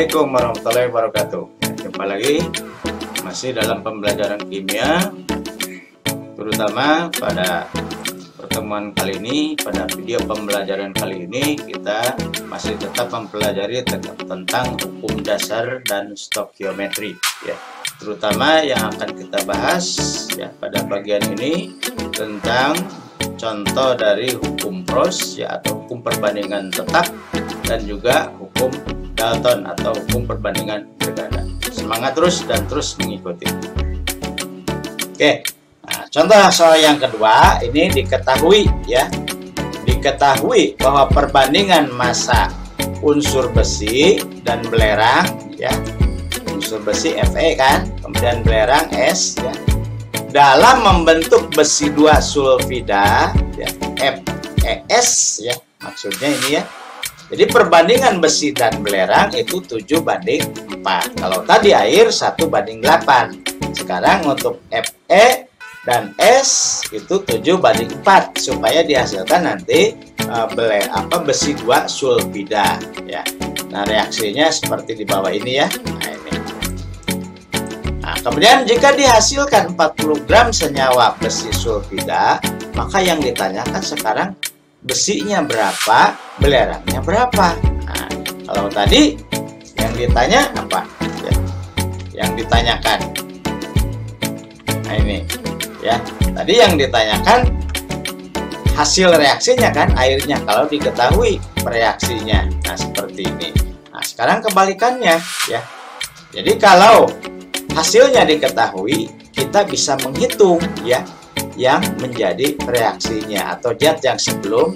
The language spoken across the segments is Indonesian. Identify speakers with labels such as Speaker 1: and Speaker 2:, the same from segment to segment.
Speaker 1: Assalamualaikum warahmatullahi wabarakatuh. Jumpa lagi masih dalam pembelajaran kimia, terutama pada pertemuan kali ini. Pada video pembelajaran kali ini kita masih tetap mempelajari tentang hukum dasar dan stokiometri, ya. Terutama yang akan kita bahas ya pada bagian ini tentang contoh dari hukum Roche, ya, atau hukum perbandingan tetap, dan juga hukum Dalton atau hukum perbandingan berganda. Semangat terus dan terus mengikuti. Oke, nah, contoh soal yang kedua ini diketahui bahwa perbandingan massa unsur besi dan belerang, ya, unsur besi Fe kan, kemudian belerang S, ya, dalam membentuk besi 2 sulfida, ya, FeS, ya, maksudnya ini, ya. Jadi perbandingan besi dan belerang itu 7:4. Kalau tadi air 1:8. Sekarang untuk Fe dan S itu 7:4 supaya dihasilkan nanti besi 2 sulfida, ya. Nah, reaksinya seperti di bawah ini, ya. Nah, ini. Nah, kemudian jika dihasilkan 40 gram senyawa besi sulfida, maka yang ditanyakan sekarang besinya berapa, belerangnya berapa. Nah, kalau tadi yang ditanya apa? Ya, yang ditanyakan. Nah, ini, ya. Tadi yang ditanyakan hasil reaksinya kan, airnya, kalau diketahui reaksinya. Nah, seperti ini. Nah, sekarang kebalikannya, ya. Jadi kalau hasilnya diketahui, kita bisa menghitung, ya, yang menjadi reaksinya atau zat yang sebelum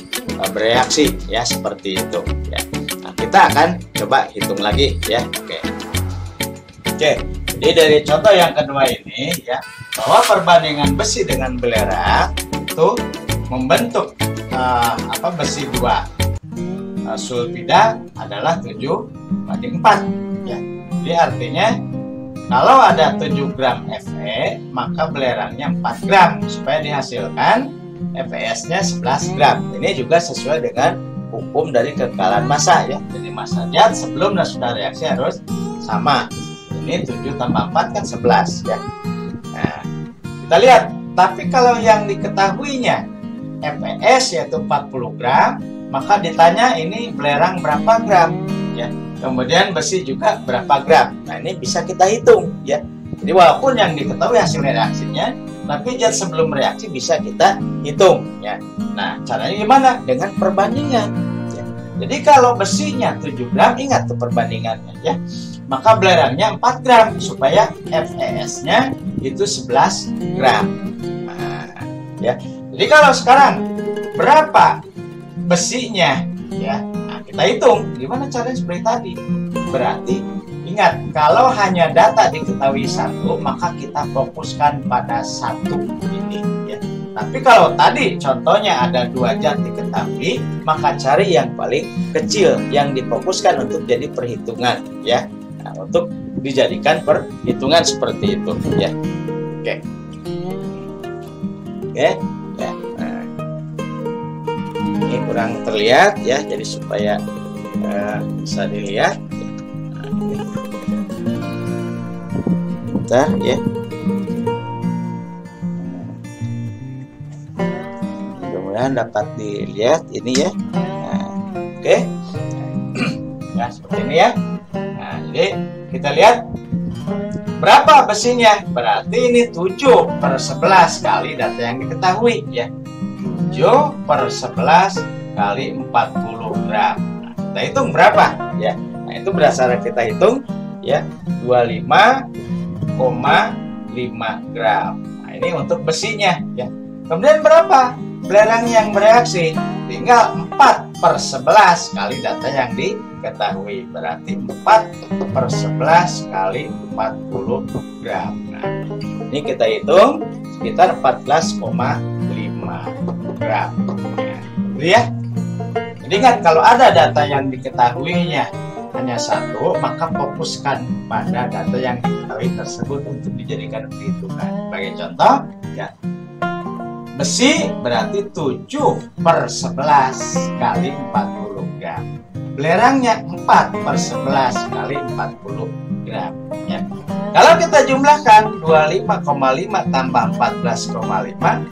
Speaker 1: bereaksi, ya, seperti itu, ya. Nah, kita akan coba hitung lagi, ya. Oke, jadi dari contoh yang kedua ini, ya, bahwa perbandingan besi dengan belerang itu membentuk besi 2 sulfida adalah 7:4, ya. Jadi artinya kalau ada 7 gram Fe, maka belerangnya 4 gram supaya dihasilkan FeS-nya 11 gram. Ini juga sesuai dengan hukum dari kekekalan massa, ya. Jadi massa zat sebelum dan sesudah reaksi harus sama. Ini 7 tambah 4 kan 11, ya. Nah, kita lihat. Tapi kalau yang diketahuinya FeS yaitu 40 gram, maka ditanya ini belerang berapa gram, ya. Kemudian besi juga berapa gram. Nah, ini bisa kita hitung, ya. Jadi walaupun yang diketahui hasil reaksinya, tapi zat sebelum reaksi bisa kita hitung, ya. Nah, caranya gimana? Dengan perbandingan, ya. Jadi kalau besinya 7 gram, ingat tuh perbandingannya, ya. Maka belerangnya 4 gram supaya FeS-nya itu 11 gram. Nah, ya. Jadi kalau sekarang berapa besinya, ya? Kita hitung, gimana caranya seperti tadi. Berarti ingat, kalau hanya data diketahui 1, maka kita fokuskan pada 1 ini, ya. Tapi kalau tadi contohnya ada 2 zat diketahui, maka cari yang paling kecil yang difokuskan untuk jadi perhitungan, ya. Nah, untuk dijadikan perhitungan seperti itu, ya. Oke, ya. Ini kurang terlihat, ya, jadi supaya bisa dilihat. Nah, ini. Bentar, ya. Mudah-mudahan dapat dilihat ini, ya. Nah, oke. Ya, seperti ini, ya. Nah, jadi kita lihat berapa besinya. Berarti ini 7/11 kali data yang diketahui, ya. 7/11 kali 40 gram. Nah, kita hitung berapa, ya. Nah, itu berdasarkan kita hitung, ya, 25,5 gram. Nah, ini untuk besinya, ya. Kemudian berapa belerang yang bereaksi? Tinggal 4/11 kali data yang diketahui. Berarti 4/11 kali 40 gram. Nah, ini kita hitung sekitar 14,5 gram, ya. Jadi ingat, kalau ada data yang diketahuinya hanya 1, maka fokuskan pada data yang diketahui tersebut untuk dijadikan perhitungan. Sebagai contoh, ya, besi berarti 7/11 kali 40 gram. belerangnya 4/11 kali 40 gram ya. Kalau kita jumlahkan 25,5 tambah 14,5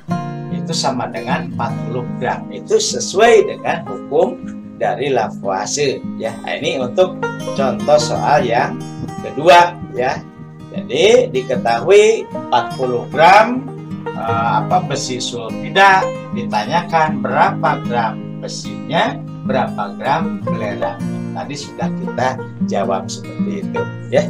Speaker 1: itu sama dengan 40 gram. Itu sesuai dengan hukum dari Lavoisier ya. Nah, ini untuk contoh soal yang kedua ya. Jadi diketahui 40 gram besi sulfida, ditanyakan berapa gram besinya, berapa gram belerang. Tadi sudah kita jawab seperti itu ya.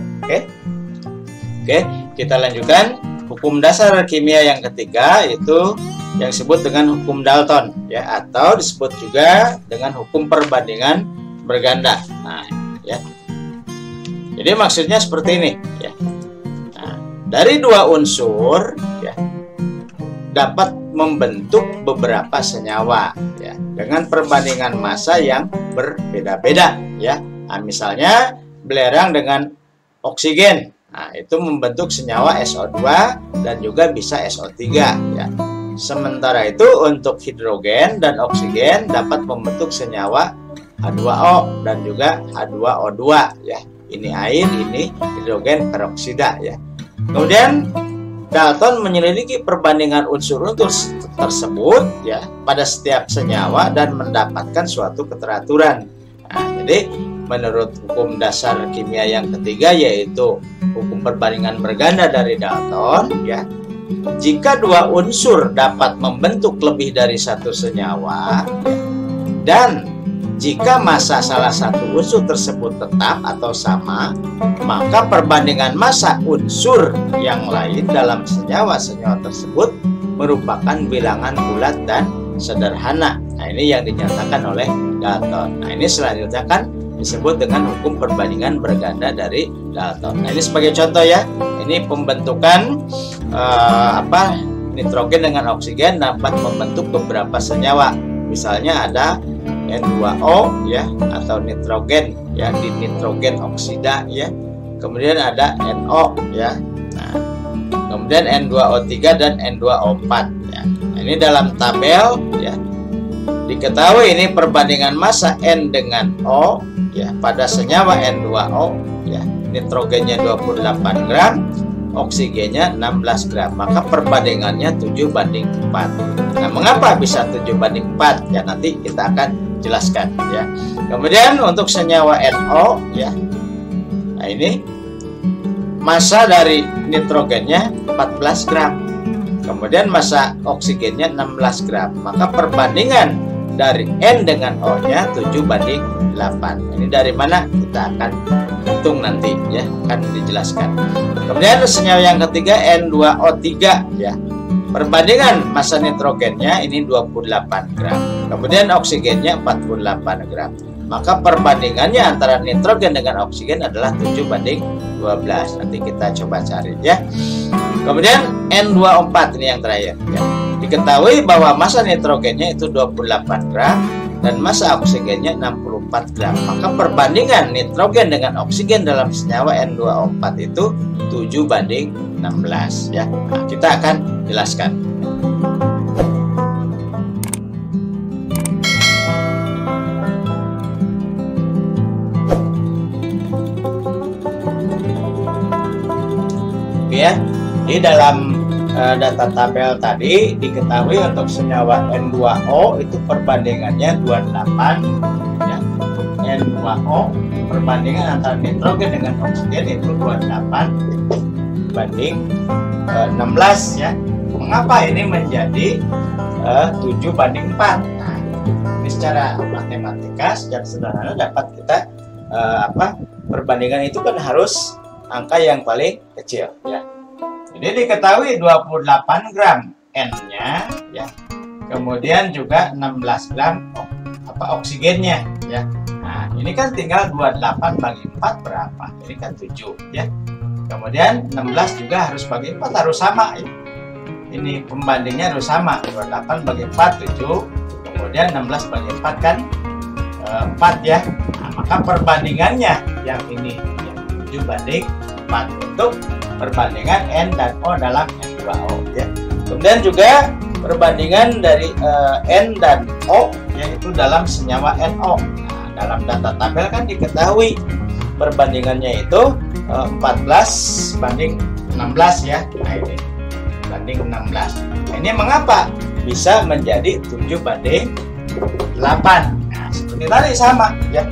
Speaker 1: Oke, kita lanjutkan hukum dasar kimia yang ketiga, yaitu yang disebut dengan hukum Dalton ya, atau disebut juga dengan hukum perbandingan berganda. Nah, ya. Jadi maksudnya seperti ini ya. Nah, dari dua unsur ya dapat membentuk beberapa senyawa ya dengan perbandingan massa yang berbeda-beda ya. Nah, misalnya belerang dengan oksigen. Nah, itu membentuk senyawa SO2 dan juga bisa SO3 ya. Sementara itu untuk hidrogen dan oksigen dapat membentuk senyawa H2O dan juga H2O2 ya. Ini air, ini hidrogen peroksida ya. Kemudian Dalton menyelidiki perbandingan unsur-unsur tersebut ya pada setiap senyawa dan mendapatkan suatu keteraturan. Nah, jadi menurut hukum dasar kimia yang ketiga, yaitu hukum perbandingan berganda dari Dalton ya, jika dua unsur dapat membentuk lebih dari satu senyawa ya, dan jika massa salah satu unsur tersebut tetap atau sama, maka perbandingan massa unsur yang lain dalam senyawa-senyawa tersebut merupakan bilangan bulat dan sederhana. Nah, ini yang dinyatakan oleh Dalton. Nah, ini selanjutnya kan disebut dengan hukum perbandingan berganda dari Dalton. Nah, ini sebagai contoh ya. Ini pembentukan nitrogen dengan oksigen dapat membentuk beberapa senyawa. Misalnya ada N2O ya, atau nitrogen ya, di nitrogen oksida ya. Kemudian ada NO ya. Nah, kemudian N2O3 dan N2O4 ya. Nah, ini dalam tabel ya. Diketahui ini perbandingan massa N dengan O ya pada senyawa N2O ya. Nitrogennya 28 gram, oksigennya 16 gram. Maka perbandingannya 7:4. Nah, mengapa bisa 7:4? Ya, nanti kita akan jelaskan ya. Kemudian untuk senyawa NO ya. Nah, ini massa dari nitrogennya 14 gram. Kemudian massa oksigennya 16 gram. Maka perbandingan dari N dengan O-nya 7:8. Ini dari mana? Kita akan hitung nanti ya, akan dijelaskan. Kemudian senyawa yang ketiga N2O3 ya. Perbandingan massa nitrogennya ini 28 gram. Kemudian oksigennya 48 gram. Maka perbandingannya antara nitrogen dengan oksigen adalah 7:12. Nanti kita coba cari ya. Kemudian N2O4 ini yang terakhir ya. Diketahui bahwa massa nitrogennya itu 28 gram dan massa oksigennya 64 gram. Maka perbandingan nitrogen dengan oksigen dalam senyawa N2O4 itu 7:16 ya. Nah, kita akan jelaskan. Oke ya. Di dalam data tabel tadi diketahui untuk senyawa N2O itu perbandingannya 28 ya. N2O perbandingan antara nitrogen dengan oksigen itu 28:16 ya. Mengapa ini menjadi 7:4? Nah, ini secara matematika secara sederhana dapat kita perbandingan itu kan harus angka yang paling kecil ya. Jadi diketahui 28 gram N-nya ya. Kemudian juga 16 gram oksigennya ya. Nah, ini kan tinggal 28/4 berapa? Ini kan 7 ya. Kemudian 16 juga harus bagi 4, harus sama ya. Ini pembandingnya harus sama. 28/4 7. Kemudian 16/4 kan 4 ya. Nah, maka perbandingannya yang ini ya, 7:4 untuk perbandingan N dan O dalam N2O ya. Kemudian juga perbandingan dari N dan O yaitu dalam senyawa NO. Nah, dalam data tabel kan diketahui perbandingannya itu 14 banding 16 ya. Nah ini banding 16. Nah, ini mengapa bisa menjadi 7 banding 8? Nah, seperti tadi sama ya.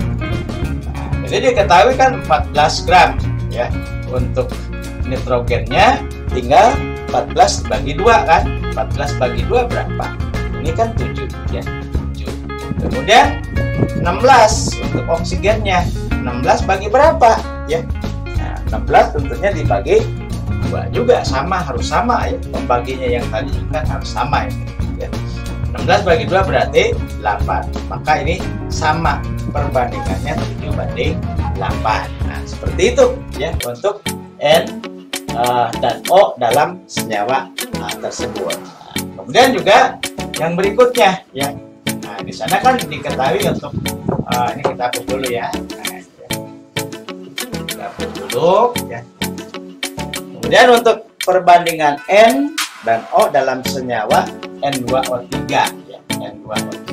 Speaker 1: Nah, jadi diketahui kan 14 gram ya. Untuk nitrogennya tinggal 14 bagi 2 kan. 14 bagi 2 berapa? Ini kan 7 ya. 7. Kemudian 16 untuk oksigennya. 16 bagi berapa ya? Nah, 16 tentunya dibagi 2 juga sama, harus sama ya. Pembaginya yang tadi kan harus sama ya. 16 bagi 2 berarti 8. Maka ini sama perbandingannya 7 banding 8. Nah, seperti itu ya untuk N dan O dalam senyawa tersebut. Nah, kemudian juga yang berikutnya ya. Nah, di sana kan diketahui untuk ini kita hapus dulu ya. Nah, kita hapus dulu ya. Kemudian untuk perbandingan N dan O dalam senyawa N2O3 ya. N2O3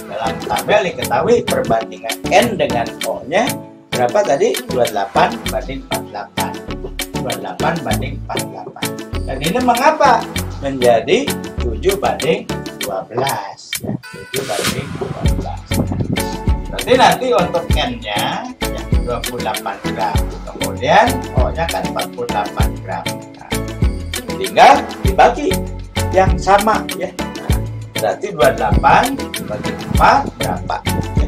Speaker 1: dalam tabel diketahui perbandingan N dengan O-nya berapa tadi? 28 banding 48. 28 banding 48. Dan ini mengapa menjadi 7 banding 12 ya, 7 banding 12. Berarti nanti untuk N-nya ya, 28 gram, kemudian O-nya kan 48 gram. Nah, tinggal dibagi yang sama ya. Nah, berarti 28 bagi 4 berapa? Ya,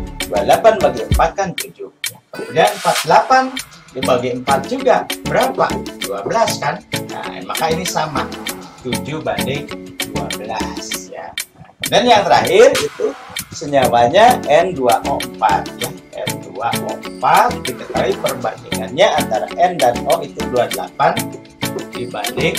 Speaker 1: 28 bagi 4 kan 7. Kemudian 48 dibagi 4 juga berapa? 12 kan? Nah, maka ini sama 7 banding 12 ya. Dan yang terakhir itu senyawanya N2O4 ya. N2O4 diketahui perbandingannya antara N dan O itu 28 dibanding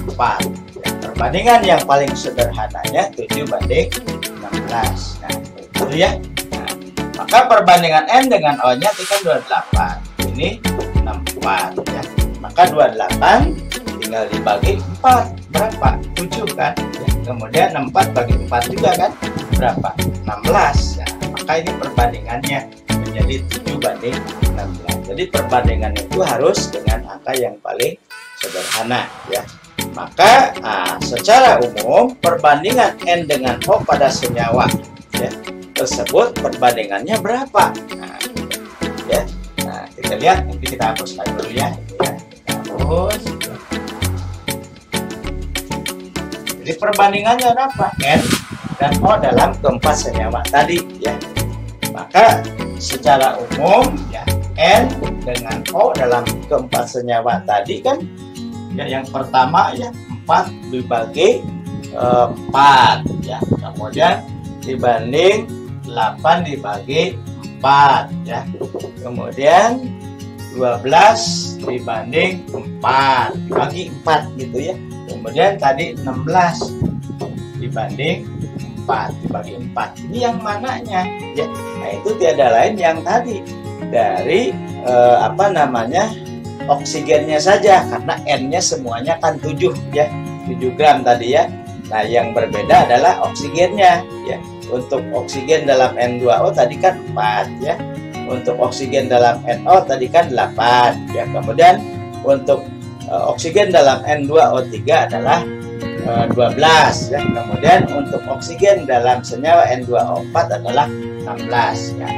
Speaker 1: 64 ya. Perbandingan yang paling sederhananya 7 banding 16. Nah, itu ya. Nah, maka perbandingan N dengan O-nya itu kan 28. Ini 64 ya. Maka 28 tinggal dibagi 4 berapa? 7 kan ya. Kemudian 64 bagi 4 juga kan berapa? 16 ya. Maka ini perbandingannya menjadi 7 banding 16. Jadi perbandingan itu harus dengan angka yang paling sederhana ya. Maka secara umum perbandingan N dengan O pada senyawa ya, tersebut perbandingannya berapa? Nah, ya. Nah, kita lihat, nanti kita hapuskan dulu ya. Kita hapus. Jadi perbandingannya berapa? N dan O dalam keempat senyawa tadi ya. Maka secara umum ya N dengan O dalam keempat senyawa tadi kan ya, yang pertama ya 4 dibagi 4 ya. Kemudian dibanding 8 dibagi 4 ya. Kemudian 12 dibanding 4 dibagi 4 gitu ya. Kemudian tadi 16 dibanding 4 dibagi 4. Ini yang mananya ya? Nah, itu tiada lain yang tadi dari oksigennya saja, karena N-nya semuanya kan 7 ya. 7 gram tadi ya. Nah, yang berbeda adalah oksigennya ya. Untuk oksigen dalam N2O tadi kan 4 ya. Untuk oksigen dalam NO tadi kan 8 ya. Kemudian untuk oksigen dalam N2O3 adalah 12 ya. Kemudian untuk oksigen dalam senyawa N2O4 adalah 16 ya.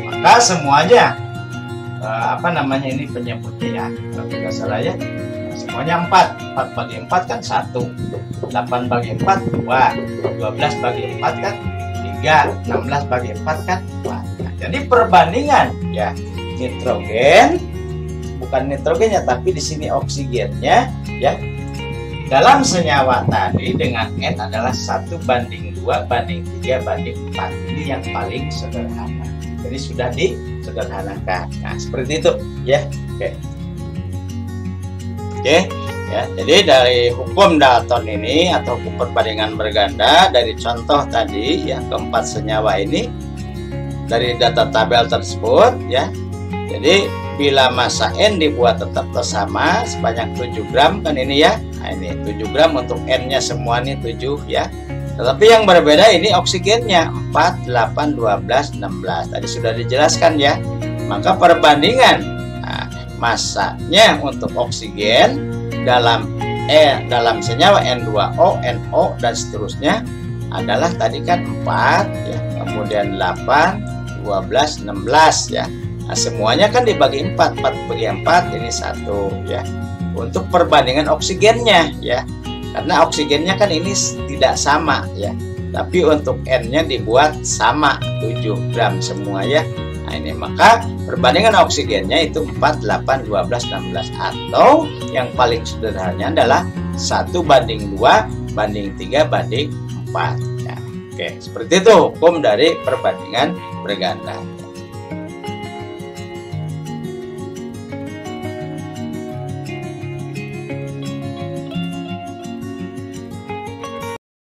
Speaker 1: Maka semuanya ini penyebutnya ya, kalau tidak salah ya. Semuanya 4 bagi 4 kan 1, 8 bagi 4 2, 12 bagi 4 kan 3, 16 bagi 4 kan 4. Nah, jadi perbandingan ya nitrogen, bukan nitrogennya tapi di sini oksigennya ya, dalam senyawa tadi dengan N adalah 1 banding 2 banding 3 banding 4. Ini yang paling sederhana. Jadi sudah disederhanakan. Nah, seperti itu ya. Oke ya. Jadi dari hukum Dalton ini atau hukum perbandingan berganda dari contoh tadi ya, keempat senyawa ini dari data tabel tersebut ya. Jadi bila massa N dibuat tetap sama sebanyak 7 gram kan ini ya. Nah, ini 7 gram untuk N-nya semua nih 7 ya. Tetapi yang berbeda ini oksigennya 4, 8, 12, 16. Tadi sudah dijelaskan ya. Maka perbandingan masanya untuk oksigen dalam senyawa N2O, NO dan seterusnya adalah tadi kan 4 ya, kemudian 8, 12, 16 ya. Nah, semuanya kan dibagi 4 bagi 4 ini 1 ya. Untuk perbandingan oksigennya ya. Karena oksigennya kan ini tidak sama ya. Tapi untuk N-nya dibuat sama 7 gram semua ya. Nah, ini maka perbandingan oksigennya itu 4, 8, 12, 16 atau yang paling sederhananya adalah 1:2 banding 3:4 ya. Oke, seperti itu hukum dari perbandingan berganda.